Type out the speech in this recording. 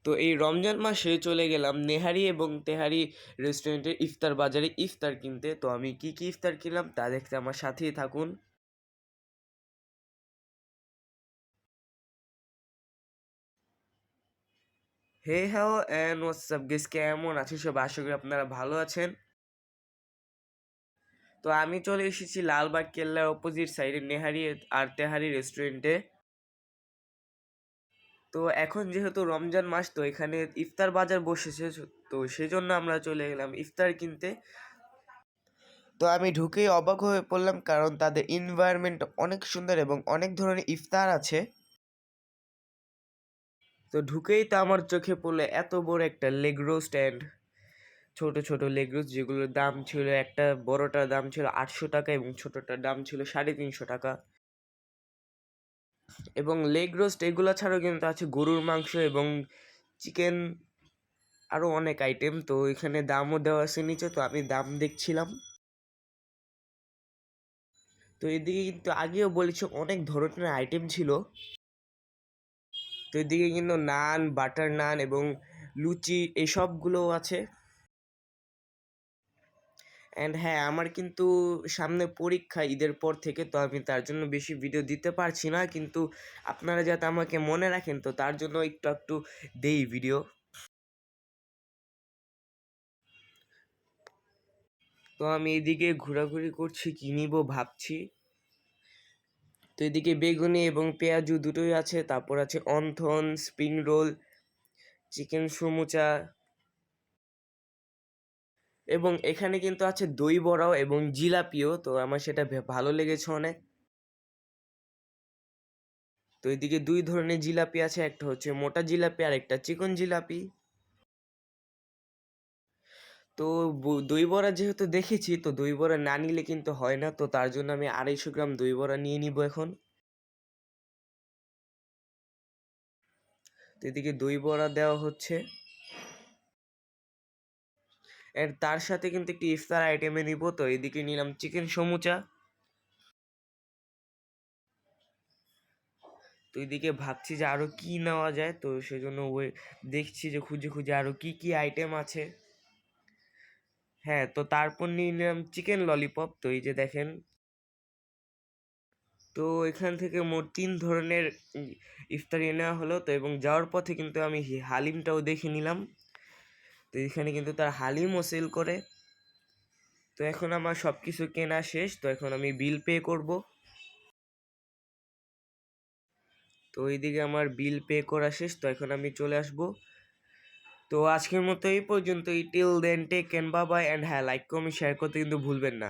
তো এই রমজান মাসে চলে গেলাম নেহারি এবং তেহারি রেস্টুরেন্টের ইফতার বাজারে ইফতার কিনতে। তো আমি কি কি ইফতার কিনলাম তা দেখতে আমার সাথেই থাকুন। Hey hello and what's up guys, কেমন আছেন সব? আশা করি আপনারা ভালো আছেন। তো আমি চলে এসেছি লালবাগ কেল্লার অপোজিট সাইডে নেহারি আর তেহারি রেস্টুরেন্টে। তো এখন যেহেতু রমজান মাস, তো এখানে ইফতার বাজার বসেছে, তো সেজন্য আমরা চলে গেলাম ইফতার কিনতে। তো আমি ঢুকেই অবাক হয়ে পড়লাম, কারণ তাদের এনভায়রনমেন্ট অনেক সুন্দর এবং অনেক ধরনের ইফতার আছে। তো ঢুকেই তো আমার চোখে পড়লো এত বড় একটা লেগ রোস্ট অ্যান্ড ছোট ছোট লেগ রোস্ট, যেগুলোর দাম ছিল, একটা বড়টার দাম ছিল 800 টাকা এবং ছোটটার দাম ছিল 350 টাকা। এবং লেগ রোস্ট এগুলো ছাড়াও কিন্তু আছে গরুর মাংস এবং চিকেন, আরও অনেক আইটেম। তো এখানে দামও দেওয়া আছে নিচে, তো আমি দাম দেখছিলাম। তো এদিকে কিন্তু আগেও বলেছি অনেক ধরনের আইটেম ছিল। তো এদিকে কিন্তু নান, বাটার নান এবং লুচি এসবগুলোও আছে। অ্যান্ড হ্যাঁ, আমার কিন্তু সামনে পরীক্ষা ঈদের পর থেকে, তো আমি তার জন্য বেশি ভিডিও দিতে পারছি না, কিন্তু আপনারা যাতে আমাকে মনে রাখেন, তো তার জন্য একটু একটু দেই ভিডিও। তো আমি এদিকে ঘোরাঘুরি করছি, কি নিব ভাবছি। তো এদিকে বেগুনি এবং পেঁয়াজু দুটোই আছে, তারপর আছে wonton, spring roll, chicken samosa, এবং এখানে কিন্তু আছে দই বড়াও এবং জিলাপিও। তো আমার সেটা ভালো লেগেছে অনেক। তো এদিকে দুই ধরনের জিলাপি আছে, একটা হচ্ছে মোটা জিলাপি আর একটা চিকন জিলাপি। তো দই বড়া যেহেতু দেখেছি, তো দই বড়া না নিলে কিন্তু হয় না, তো তার জন্য আমি 250 গ্রাম দই বড়া নিয়ে নিব এখন। তো এদিকে দই বড়া দেওয়া হচ্ছে, এর তার সাথে কিন্তু একটি ইফতার আইটেমে নিব। তো এদিকে নিলাম চিকেন সমুচা। তো এদিকে ভাবছি যে আরও কি নেওয়া যায়, তো সেজন্য ওই দেখছি যে খুঁজে খুঁজে আরও কি কি আইটেম আছে। হ্যাঁ, তো তারপর নিয়ে নিলাম চিকেন ললিপপ। তো এই যে দেখেন, তো এখান থেকে মোট 3 ধরনের ইফতারি নেওয়া হলো। তো এবং যাওয়ার পথে কিন্তু আমি হালিমটাও দেখে নিলাম। তো এখানে কিন্তু তার হালিমও সেল করে। তো এখন আমার সব কিছু কেনা শেষ, তো এখন আমি বিল পে করব। তো এইদিকে আমার বিল পে করা শেষ, তো এখন আমি চলে আসব। তো আজকের মতো এই পর্যন্তই। টিল দেন টেক কেন, বাই বাই, অ্যান্ড হ্যাঁ, লাইক কমেন্ট শেয়ার করতে কিন্তু ভুলবেন না।